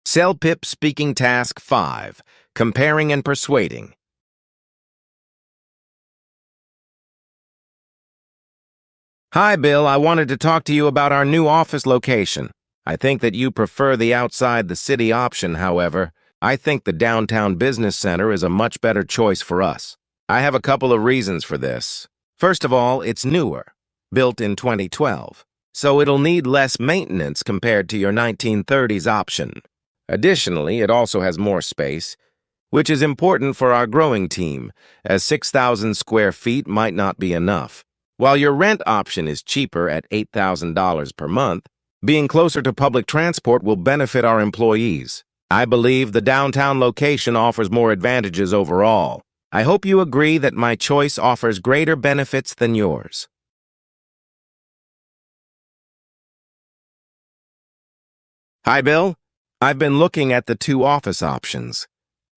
CELPIP Speaking Task 5, Comparing and Persuading. Hi, Bill. I wanted to talk to you about our new office location. I think that you prefer the outside the city option, however. I think the downtown business center is a much better choice for us. I have a couple of reasons for this. First of all, it's newer, built in 2012, so it'll need less maintenance compared to your 1930s option. Additionally, it also has more space, which is important for our growing team, as 6,000 square feet might not be enough. While your rent option is cheaper at $8,000 per month, being closer to public transport will benefit our employees. I believe the downtown location offers more advantages overall. I hope you agree that my choice offers greater benefits than yours. Hi, Bill. I've been looking at the two office options,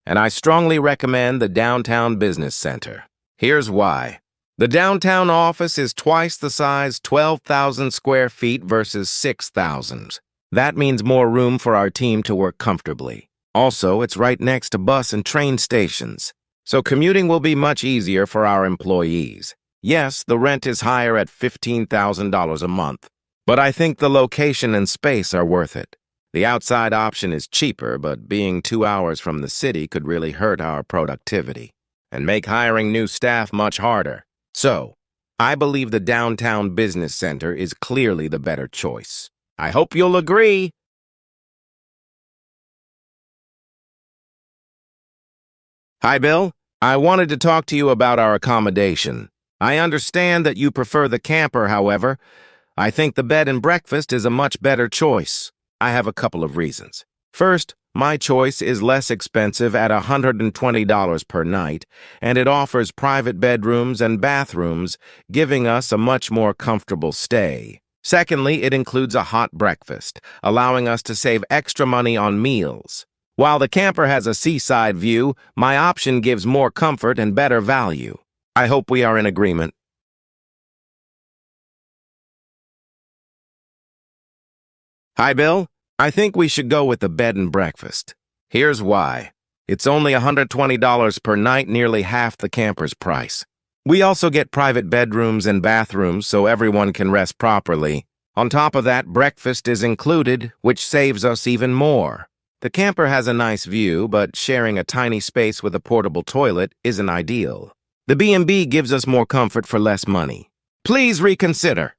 and I strongly recommend the Downtown Business Center. Here's why. The downtown office is twice the size, 12,000 square feet versus 6,000. That means more room for our team to work comfortably. Also, it's right next to bus and train stations, so commuting will be much easier for our employees. Yes, the rent is higher at $15,000 a month, but I think the location and space are worth it. The outside option is cheaper, but being 2 hours from the city could really hurt our productivity and make hiring new staff much harder. So, I believe the Downtown Business Center is clearly the better choice. I hope you'll agree. Hi, Bill. I wanted to talk to you about our accommodation. I understand that you prefer the camper, however. I think the bed and breakfast is a much better choice. I have a couple of reasons. First, my choice is less expensive at $120 per night, and it offers private bedrooms and bathrooms, giving us a much more comfortable stay. Secondly, it includes a hot breakfast, allowing us to save extra money on meals. While the camper has a seaside view, my option gives more comfort and better value. I hope we are in agreement. Hi, Bill. I think we should go with the bed and breakfast. Here's why. It's only $120 per night, nearly half the camper's price. We also get private bedrooms and bathrooms so everyone can rest properly. On top of that, breakfast is included, which saves us even more. The camper has a nice view, but sharing a tiny space with a portable toilet isn't ideal. The B&B gives us more comfort for less money. Please reconsider.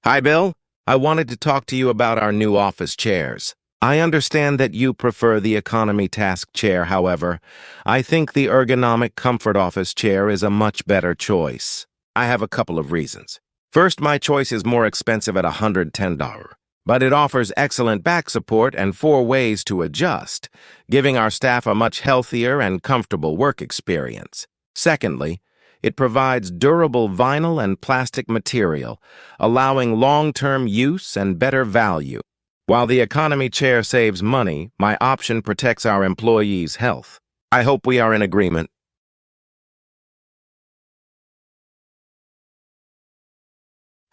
Hi, Bill. I wanted to talk to you about our new office chairs. I understand that you prefer the economy task chair, however. I think the ergonomic comfort office chair is a much better choice. I have a couple of reasons. First, my choice is more expensive at $110, but it offers excellent back support and 4 ways to adjust, giving our staff a much healthier and comfortable work experience. Secondly, it provides durable vinyl and plastic material, allowing long-term use and better value. While the economy chair saves money, my option protects our employees' health. I hope we are in agreement.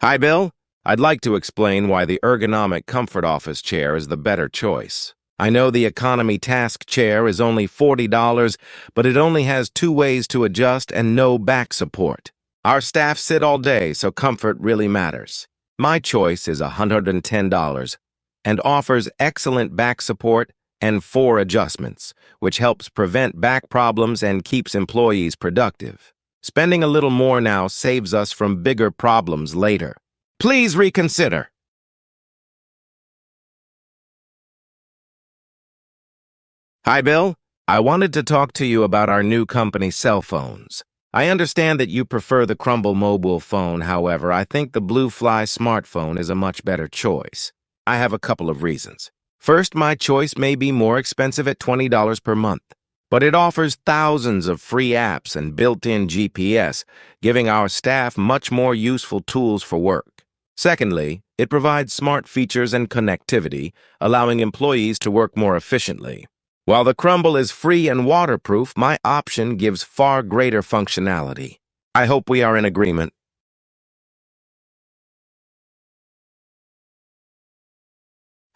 Hi, Bill. I'd like to explain why the ergonomic comfort office chair is the better choice. I know the economy task chair is only $40, but it only has 2 ways to adjust and no back support. Our staff sit all day, so comfort really matters. My choice is $110 and offers excellent back support and 4 adjustments, which helps prevent back problems and keeps employees productive. Spending a little more now saves us from bigger problems later. Please reconsider. Hi, Bill. I wanted to talk to you about our new company cell phones. I understand that you prefer the Crumble mobile phone, however, I think the Blue Fly smartphone is a much better choice. I have a couple of reasons. First, my choice may be more expensive at $20 per month, but it offers thousands of free apps and built-in GPS, giving our staff much more useful tools for work. Secondly, it provides smart features and connectivity, allowing employees to work more efficiently. While the Crumble is free and waterproof, my option gives far greater functionality. I hope we are in agreement.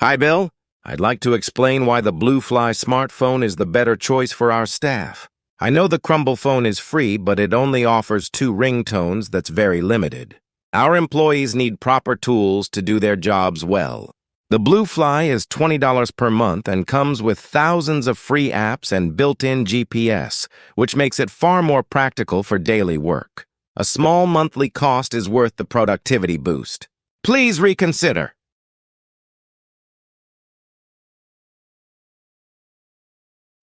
Hi, Bill. I'd like to explain why the Blue Fly smartphone is the better choice for our staff. I know the Crumble phone is free, but it only offers 2 ringtones that's very limited. Our employees need proper tools to do their jobs well. The Blue Fly is $20 per month and comes with thousands of free apps and built-in GPS, which makes it far more practical for daily work. A small monthly cost is worth the productivity boost. Please reconsider.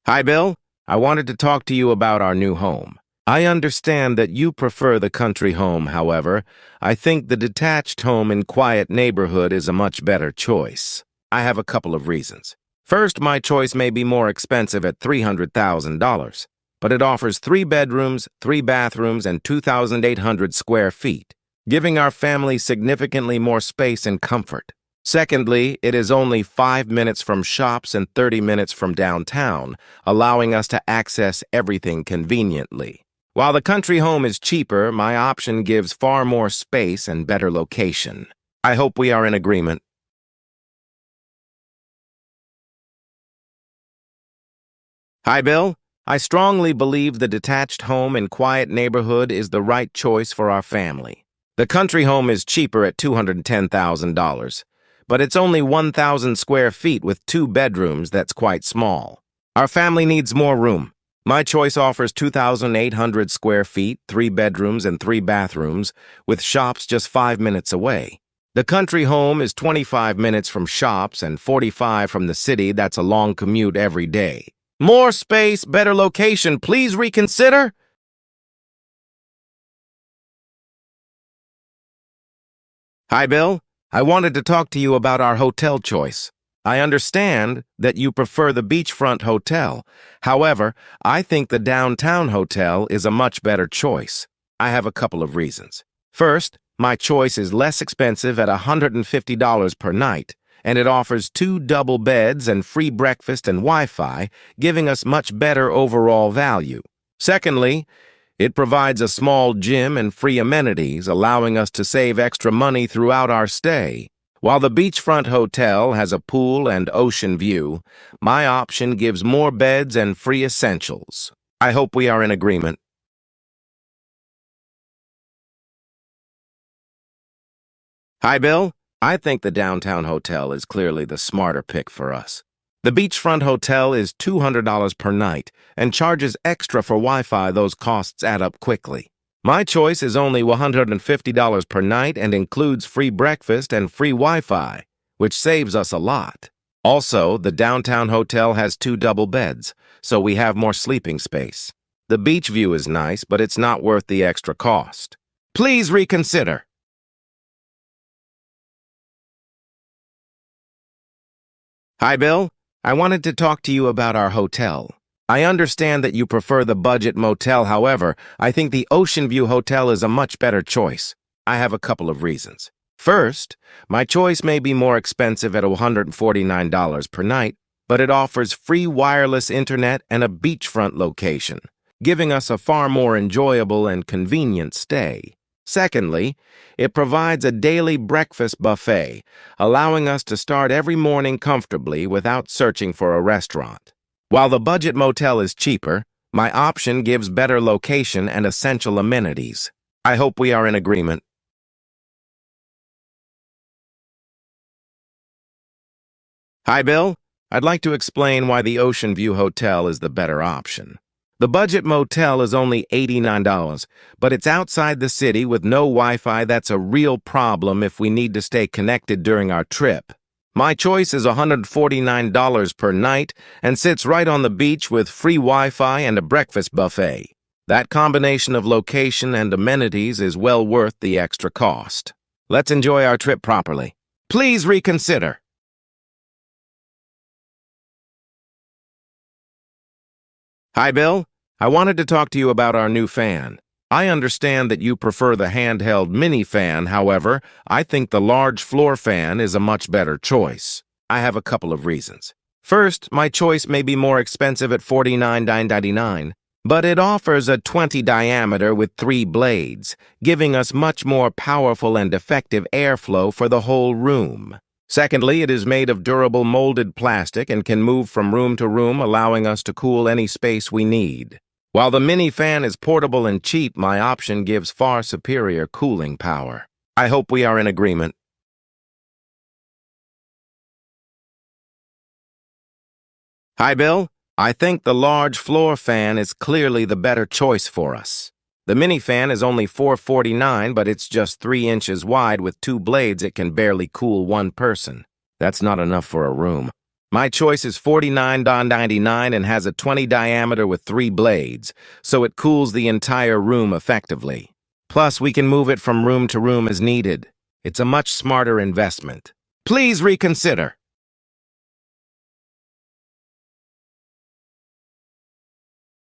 Hi, Bill. I wanted to talk to you about our new home. I understand that you prefer the country home, however. I think the detached home in quiet neighborhood is a much better choice. I have a couple of reasons. First, my choice may be more expensive at $300,000, but it offers 3 bedrooms, 3 bathrooms, and 2,800 square feet, giving our family significantly more space and comfort. Secondly, it is only 5 minutes from shops and 30 minutes from downtown, allowing us to access everything conveniently. While the country home is cheaper, my option gives far more space and better location. I hope we are in agreement. Hi, Bill. I strongly believe the detached home in quiet neighborhood is the right choice for our family. The country home is cheaper at $210,000. But it's only 1,000 square feet with 2 bedrooms that's quite small. Our family needs more room. My choice offers 2,800 square feet, 3 bedrooms and 3 bathrooms, with shops just 5 minutes away. The country home is 25 minutes from shops and 45 from the city. That's a long commute every day. More space, better location. Please reconsider. Hi, Bill. I wanted to talk to you about our hotel choice. I understand that you prefer the beachfront hotel. However, I think the downtown hotel is a much better choice. I have a couple of reasons. First, my choice is less expensive at $150 per night, and it offers 2 double beds and free breakfast and Wi-Fi, giving us much better overall value. Secondly, it provides a small gym and free amenities, allowing us to save extra money throughout our stay. While the beachfront hotel has a pool and ocean view, my option gives more beds and free essentials. I hope we are in agreement. Hi, Bill. I think the downtown hotel is clearly the smarter pick for us. The beachfront hotel is $200 per night and charges extra for Wi-Fi. Those costs add up quickly. My choice is only $150 per night and includes free breakfast and free Wi-Fi, which saves us a lot. Also, the downtown hotel has 2 double beds, so we have more sleeping space. The beach view is nice, but it's not worth the extra cost. Please reconsider. Hi, Bill. I wanted to talk to you about our hotel. I understand that you prefer the budget motel. However, I think the Ocean View Hotel is a much better choice. I have a couple of reasons. First, my choice may be more expensive at $149 per night, but it offers free wireless internet and a beachfront location, giving us a far more enjoyable and convenient stay. Secondly, it provides a daily breakfast buffet, allowing us to start every morning comfortably without searching for a restaurant. While the budget motel is cheaper, my option gives better location and essential amenities. I hope we are in agreement. Hi, Bill. I'd like to explain why the Ocean View Hotel is the better option. The budget motel is only $89, but it's outside the city with no Wi-Fi. That's a real problem if we need to stay connected during our trip. My choice is $149 per night and sits right on the beach with free Wi-Fi and a breakfast buffet. That combination of location and amenities is well worth the extra cost. Let's enjoy our trip properly. Please reconsider. Hi, Bill. I wanted to talk to you about our new fan. I understand that you prefer the handheld mini fan. However, I think the large floor fan is a much better choice. I have a couple of reasons. First, my choice may be more expensive at $49.99, but it offers a 20 diameter with 3 blades, giving us much more powerful and effective airflow for the whole room. Secondly, it is made of durable molded plastic and can move from room to room, allowing us to cool any space we need. While the mini fan is portable and cheap, my option gives far superior cooling power. I hope we are in agreement. Hi, Bill. I think the large floor fan is clearly the better choice for us. The mini fan is only $4.49, but it's just 3 inches wide with 2 blades. It can barely cool one person. That's not enough for a room. My choice is $49.99 and has a 20 diameter with 3 blades, so it cools the entire room effectively. Plus, we can move it from room to room as needed. It's a much smarter investment. Please reconsider.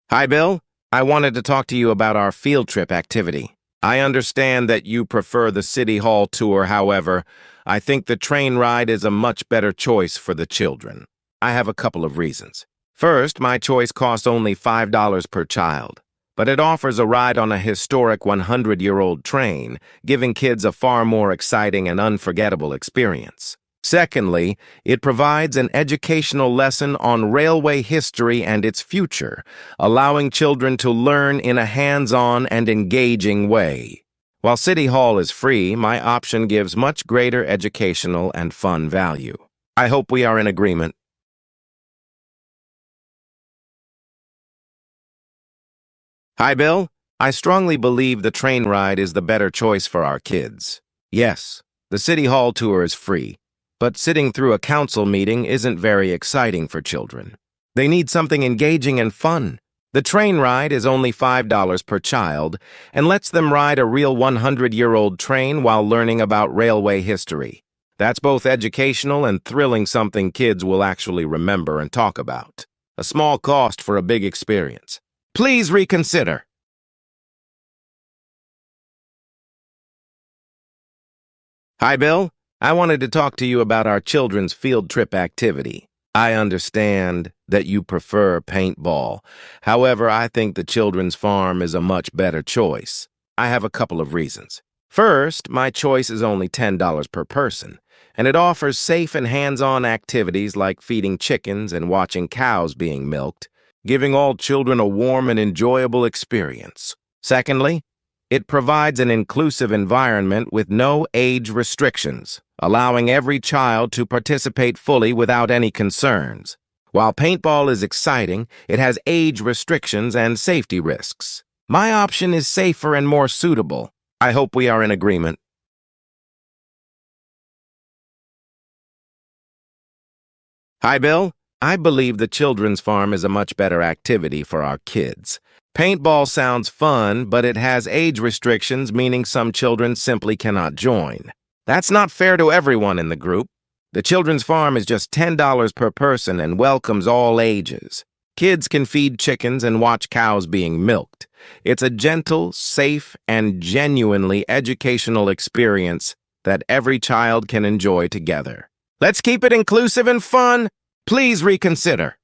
Hi, Bill. I wanted to talk to you about our field trip activity. I understand that you prefer the City Hall tour. However, I think the train ride is a much better choice for the children. I have a couple of reasons. First, my choice costs only $5 per child, but it offers a ride on a historic 100-year-old train, giving kids a far more exciting and unforgettable experience. Secondly, it provides an educational lesson on railway history and its future, allowing children to learn in a hands-on and engaging way. While City Hall is free, my option gives much greater educational and fun value. I hope we are in agreement. Hi, Bill. I strongly believe the train ride is the better choice for our kids. Yes, the City Hall tour is free, but sitting through a council meeting isn't very exciting for children. They need something engaging and fun. The train ride is only $5 per child and lets them ride a real 100-year-old train while learning about railway history. That's both educational and thrilling, something kids will actually remember and talk about. A small cost for a big experience. Please reconsider. Hi, Bill. I wanted to talk to you about our children's field trip activity. I understand that you prefer paintball. However, I think the children's farm is a much better choice. I have a couple of reasons. First, my choice is only $10 per person, and it offers safe and hands-on activities like feeding chickens and watching cows being milked, giving all children a warm and enjoyable experience. Secondly, it provides an inclusive environment with no age restrictions, allowing every child to participate fully without any concerns. While paintball is exciting, it has age restrictions and safety risks. My option is safer and more suitable. I hope we are in agreement. Hi, Bill. I believe the children's farm is a much better activity for our kids. Paintball sounds fun, but it has age restrictions, meaning some children simply cannot join. That's not fair to everyone in the group. The children's farm is just $10 per person and welcomes all ages. Kids can feed chickens and watch cows being milked. It's a gentle, safe, and genuinely educational experience that every child can enjoy together. Let's keep it inclusive and fun. Please reconsider.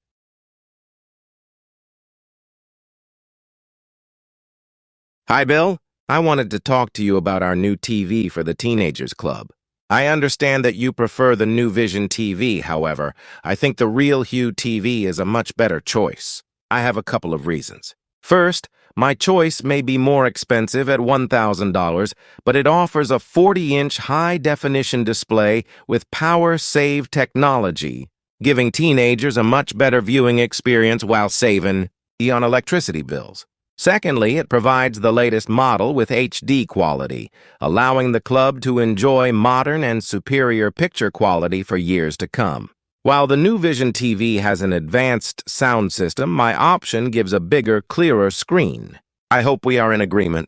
Hi, Bill. I wanted to talk to you about our new TV for the Teenagers Club. I understand that you prefer the New Vision TV. However, I think the Real Hue TV is a much better choice. I have a couple of reasons. First, my choice may be more expensive at $1,000, but it offers a 40-inch high-definition display with power-save technology, giving teenagers a much better viewing experience while saving on electricity bills. Secondly, it provides the latest model with HD quality, allowing the club to enjoy modern and superior picture quality for years to come. While the New Vision TV has an advanced sound system, my option gives a bigger, clearer screen. I hope we are in agreement.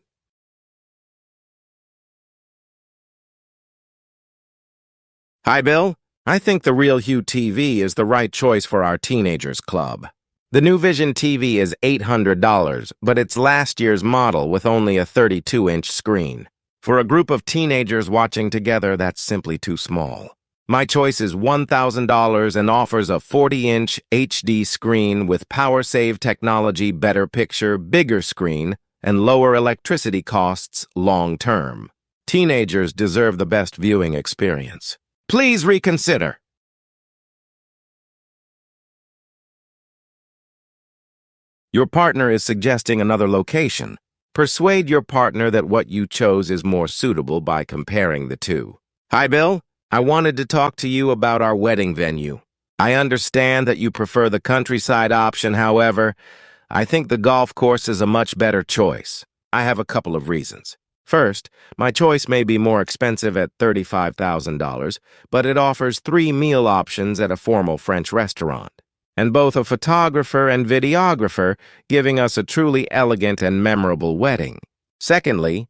Hi, Bill. I think the Real Hue TV is the right choice for our Teenagers Club. The New Vision TV is $800, but it's last year's model with only a 32-inch screen. For a group of teenagers watching together, that's simply too small. My choice is $1,000 and offers a 40-inch HD screen with power-save technology, better picture, bigger screen, and lower electricity costs long-term. Teenagers deserve the best viewing experience. Please reconsider. Your partner is suggesting another location. Persuade your partner that what you chose is more suitable by comparing the two. Hi, Bill. I wanted to talk to you about our wedding venue. I understand that you prefer the countryside option, however, I think the golf course is a much better choice. I have a couple of reasons. First, my choice may be more expensive at $35,000, but it offers 3 meal options at a formal French restaurant, and both a photographer and videographer, giving us a truly elegant and memorable wedding. Secondly,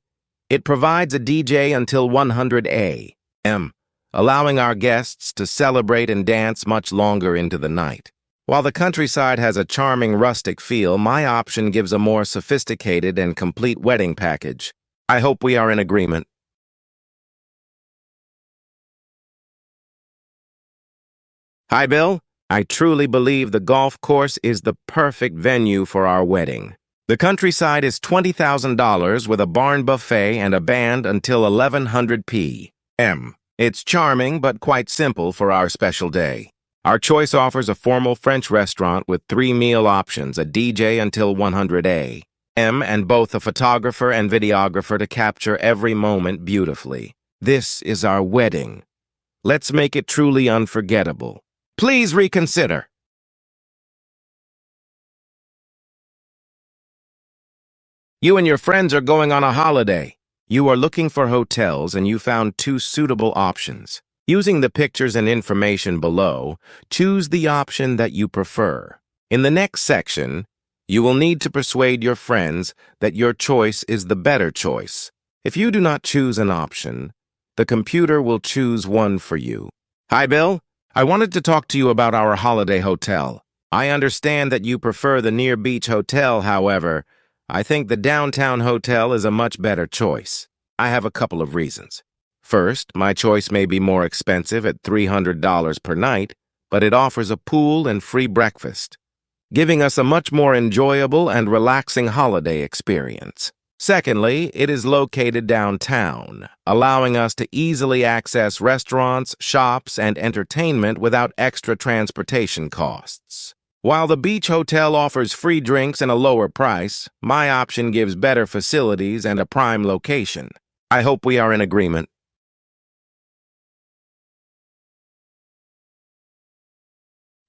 it provides a DJ until 100 a.m., allowing our guests to celebrate and dance much longer into the night. While the countryside has a charming rustic feel, my option gives a more sophisticated and complete wedding package. I hope we are in agreement. Hi, Bill. I truly believe the golf course is the perfect venue for our wedding. The countryside is $20,000 with a barn buffet and a band until 1100 p.m. It's charming but quite simple for our special day. Our choice offers a formal French restaurant with 3 meal options, a DJ until 100 a.m., and both a photographer and videographer to capture every moment beautifully. This is our wedding. Let's make it truly unforgettable. Please reconsider. You and your friends are going on a holiday. You are looking for hotels and you found 2 suitable options. Using the pictures and information below, choose the option that you prefer. In the next section, you will need to persuade your friends that your choice is the better choice. If you do not choose an option, the computer will choose one for you. Hi, Bill. I wanted to talk to you about our holiday hotel. I understand that you prefer the near beach hotel, however, I think the downtown hotel is a much better choice. I have a couple of reasons. First, my choice may be more expensive at $300 per night, but it offers a pool and free breakfast, giving us a much more enjoyable and relaxing holiday experience. Secondly, it is located downtown, allowing us to easily access restaurants, shops, and entertainment without extra transportation costs. While the beach hotel offers free drinks and a lower price, my option gives better facilities and a prime location. I hope we are in agreement.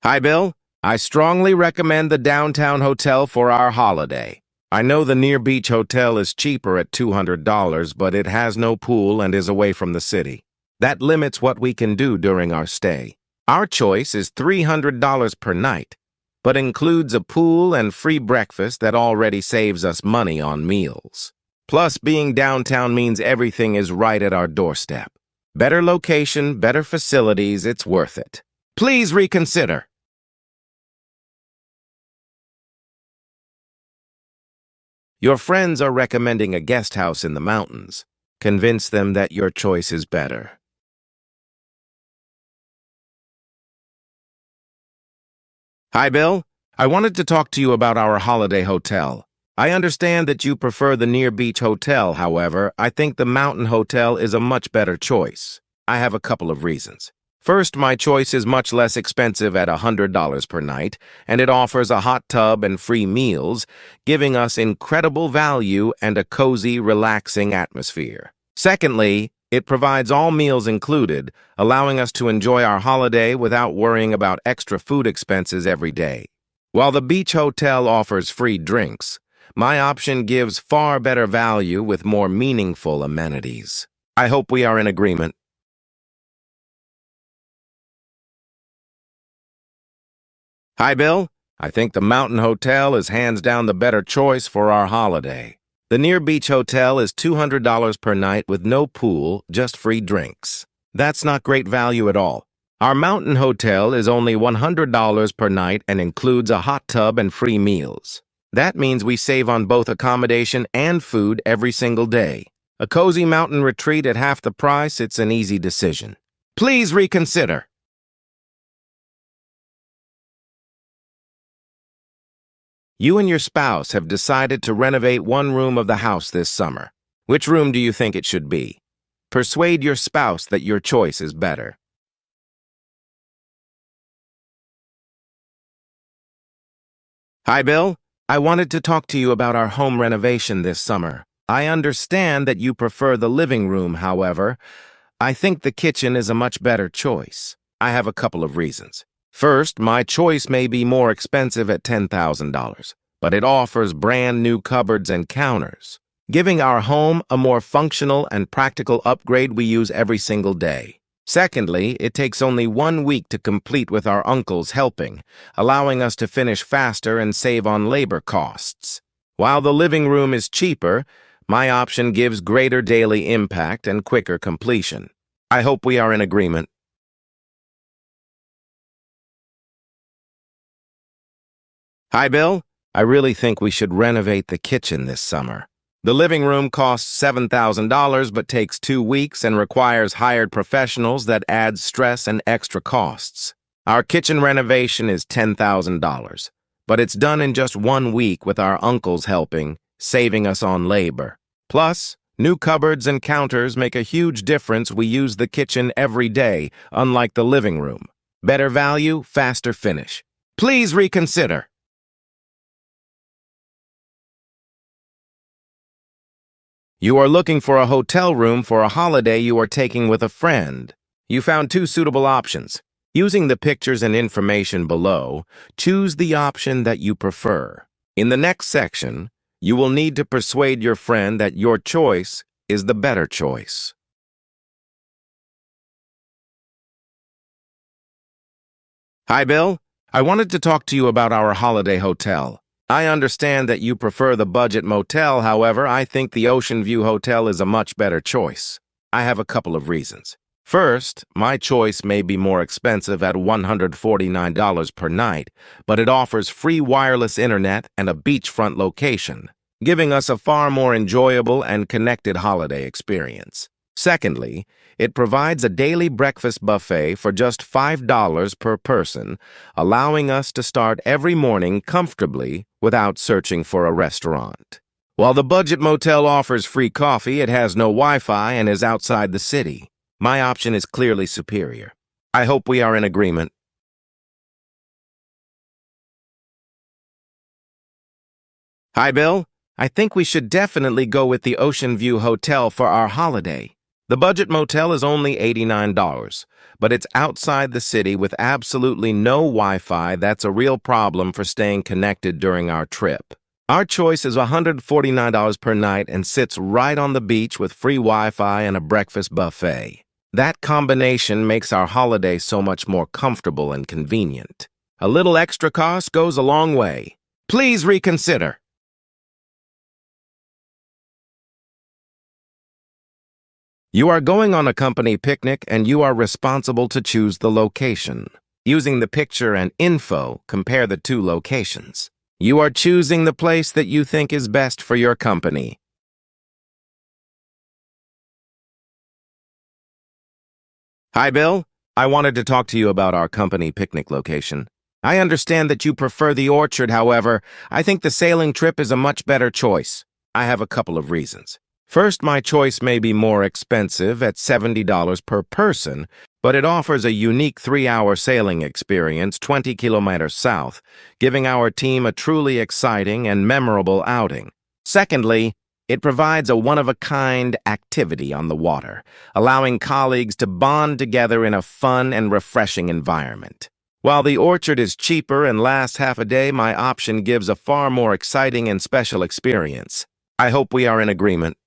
Hi, Bill. I strongly recommend the downtown hotel for our holiday. I know the near beach hotel is cheaper at $200, but it has no pool and is away from the city. That limits what we can do during our stay. Our choice is $300 per night, but includes a pool and free breakfast that already saves us money on meals. Plus, being downtown means everything is right at our doorstep. Better location, better facilities, it's worth it. Please reconsider. Your friends are recommending a guest house in the mountains. Convince them that your choice is better. Hi, Bill. I wanted to talk to you about our holiday hotel. I understand that you prefer the near beach hotel, however, I think the mountain hotel is a much better choice. I have a couple of reasons. First, my choice is much less expensive at $100 per night, and it offers a hot tub and free meals, giving us incredible value and a cozy, relaxing atmosphere. Secondly, it provides all meals included, allowing us to enjoy our holiday without worrying about extra food expenses every day. While the beach hotel offers free drinks, my option gives far better value with more meaningful amenities. I hope we are in agreement. Hi, Bill. I think the mountain hotel is hands down the better choice for our holiday. The near beach hotel is $200 per night with no pool, just free drinks. That's not great value at all. Our mountain hotel is only $100 per night and includes a hot tub and free meals. That means we save on both accommodation and food every single day. A cozy mountain retreat at half the price, it's an easy decision. Please reconsider. You and your spouse have decided to renovate one room of the house this summer. Which room do you think it should be? Persuade your spouse that your choice is better. Hi, Bill. I wanted to talk to you about our home renovation this summer. I understand that you prefer the living room, however. I think the kitchen is a much better choice. I have a couple of reasons. First, my choice may be more expensive at $10,000, but it offers brand new cupboards and counters, giving our home a more functional and practical upgrade we use every single day. Secondly, it takes only 1 week to complete with our uncles helping, allowing us to finish faster and save on labor costs. While the living room is cheaper, my option gives greater daily impact and quicker completion. I hope we are in agreement. Hi, Bill. I really think we should renovate the kitchen this summer. The living room costs $7,000 but takes 2 weeks and requires hired professionals that adds stress and extra costs. Our kitchen renovation is $10,000, but it's done in just 1 week with our uncles helping, saving us on labor. Plus, new cupboards and counters make a huge difference. We use the kitchen every day, unlike the living room. Better value, faster finish. Please reconsider. You are looking for a hotel room for a holiday you are taking with a friend. You found 2 suitable options. Using the pictures and information below, choose the option that you prefer. In the next section, you will need to persuade your friend that your choice is the better choice. Hi, Bill. I wanted to talk to you about our holiday hotel. I understand that you prefer the budget motel, however, I think the Ocean View Hotel is a much better choice. I have a couple of reasons. First, my choice may be more expensive at $149 per night, but it offers free wireless internet and a beachfront location, giving us a far more enjoyable and connected holiday experience. Secondly, it provides a daily breakfast buffet for just $5 per person, allowing us to start every morning comfortably without searching for a restaurant. While the budget motel offers free coffee, it has no Wi-Fi and is outside the city. My option is clearly superior. I hope we are in agreement. Hi, Bill. I think we should definitely go with the Ocean View Hotel for our holiday. The budget motel is only $89, but it's outside the city with absolutely no Wi-Fi. That's a real problem for staying connected during our trip. Our choice is $149 per night and sits right on the beach with free Wi-Fi and a breakfast buffet. That combination makes our holiday so much more comfortable and convenient. A little extra cost goes a long way. Please reconsider. You are going on a company picnic and you are responsible to choose the location. Using the picture and info, compare the 2 locations. You are choosing the place that you think is best for your company. Hi, Bill. I wanted to talk to you about our company picnic location. I understand that you prefer the orchard, however, I think the sailing trip is a much better choice. I have a couple of reasons. First, my choice may be more expensive at $70 per person, but it offers a unique 3-hour sailing experience 20 kilometers south, giving our team a truly exciting and memorable outing. Secondly, it provides a one-of-a-kind activity on the water, allowing colleagues to bond together in a fun and refreshing environment. While the orchard is cheaper and lasts half a day, my option gives a far more exciting and special experience. I hope we are in agreement.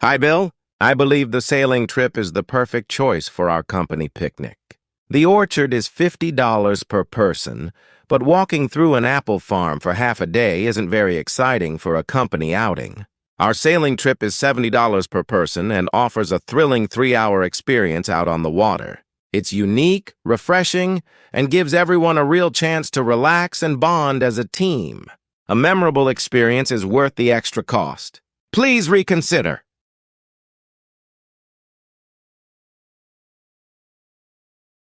Hi, Bill. I believe the sailing trip is the perfect choice for our company picnic. The orchard is $50 per person, but walking through an apple farm for half a day isn't very exciting for a company outing. Our sailing trip is $70 per person and offers a thrilling 3-hour experience out on the water. It's unique, refreshing, and gives everyone a real chance to relax and bond as a team. A memorable experience is worth the extra cost. Please reconsider.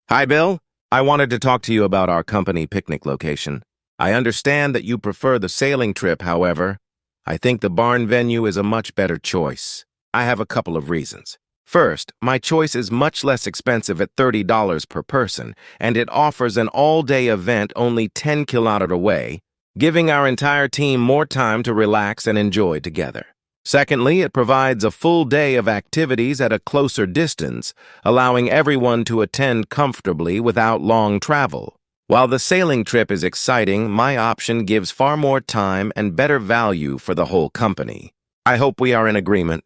Hi, Bill. I wanted to talk to you about our company picnic location. I understand that you prefer the sailing trip, however. I think the barn venue is a much better choice. I have a couple of reasons. First, my choice is much less expensive at $30 per person, and it offers an all-day event only 10 kilometers away, giving our entire team more time to relax and enjoy together. Secondly, it provides a full day of activities at a closer distance, allowing everyone to attend comfortably without long travel. While the sailing trip is exciting, my option gives far more time and better value for the whole company. I hope we are in agreement.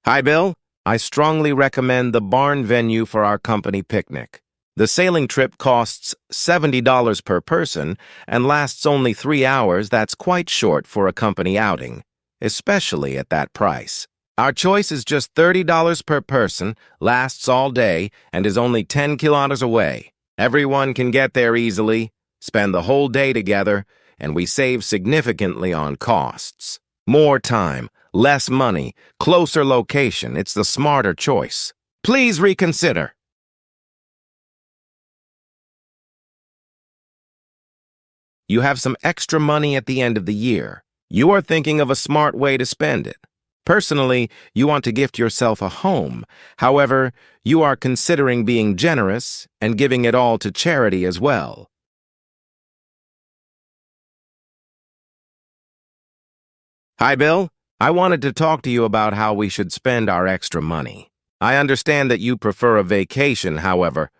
Hi, Bill. I strongly recommend the barn venue for our company picnic. The sailing trip costs $70 per person and lasts only 3 hours. That's quite short for a company outing, especially at that price. Our choice is just $30 per person, lasts all day, and is only 10 kilometers away. Everyone can get there easily, spend the whole day together, and we save significantly on costs. More time, less money, closer location. It's the smarter choice. Please reconsider. You have some extra money at the end of the year. You are thinking of a smart way to spend it. Personally, you want to gift yourself a home. However, you are considering being generous and giving it all to charity as well. Hi, Bill. I wanted to talk to you about how we should spend our extra money. I understand that you prefer a vacation, however.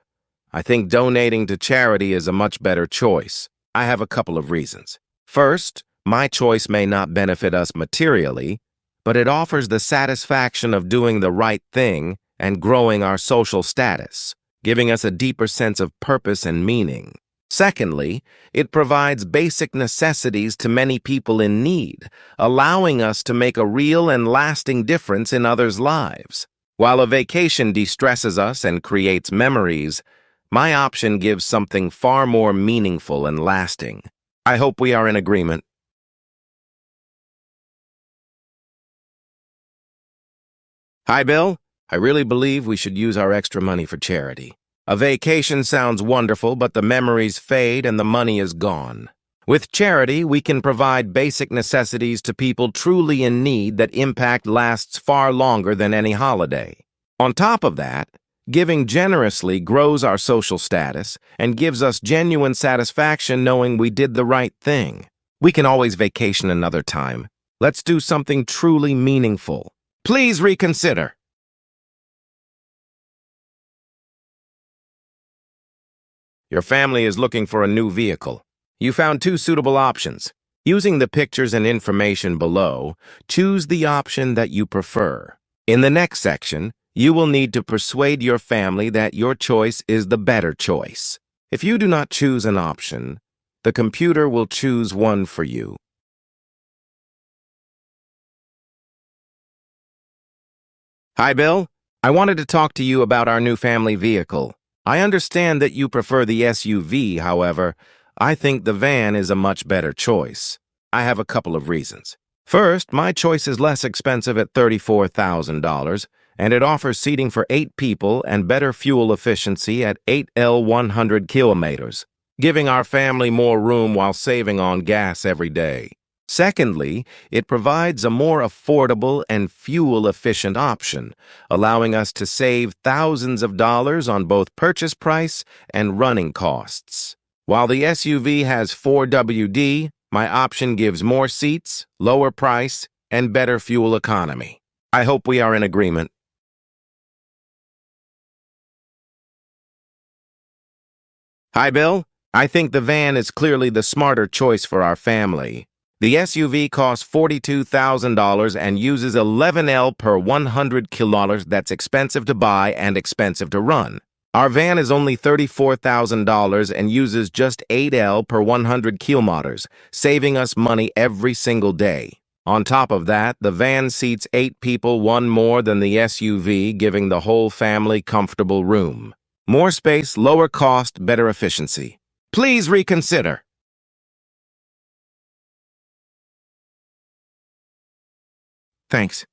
I think donating to charity is a much better choice. I have a couple of reasons. First, my choice may not benefit us materially, but it offers the satisfaction of doing the right thing and growing our social status, giving us a deeper sense of purpose and meaning. Secondly, it provides basic necessities to many people in need, allowing us to make a real and lasting difference in others' lives. While a vacation de-stresses us and creates memories, my option gives something far more meaningful and lasting. I hope we are in agreement. Hi, Bill. I really believe we should use our extra money for charity. A vacation sounds wonderful, but the memories fade and the money is gone. With charity, we can provide basic necessities to people truly in need that impact lasts far longer than any holiday. On top of that, giving generously grows our social status and gives us genuine satisfaction knowing we did the right thing. We can always vacation another time. Let's do something truly meaningful. Please reconsider. Your family is looking for a new vehicle. You found 2 suitable options. Using the pictures and information below, choose the option that you prefer. In the next section, you will need to persuade your family that your choice is the better choice. If you do not choose an option, the computer will choose one for you. Hi, Bill. I wanted to talk to you about our new family vehicle. I understand that you prefer the SUV, however, I think the van is a much better choice. I have a couple of reasons. First, my choice is less expensive at $34,000, and it offers seating for 8 people and better fuel efficiency at 100 kilometers, giving our family more room while saving on gas every day. Secondly, it provides a more affordable and fuel-efficient option, allowing us to save thousands of dollars on both purchase price and running costs. While the SUV has 4WD, my option gives more seats, lower price, and better fuel economy. I hope we are in agreement. Hi, Bill. I think the van is clearly the smarter choice for our family. The SUV costs $42,000 and uses 11L per 100 kilometers. That's expensive to buy and expensive to run. Our van is only $34,000 and uses just 8L per 100 kilometers, saving us money every single day. On top of that, the van seats 8 people, one more than the SUV, giving the whole family comfortable room. More space, lower cost, better efficiency. Please reconsider. Thanks.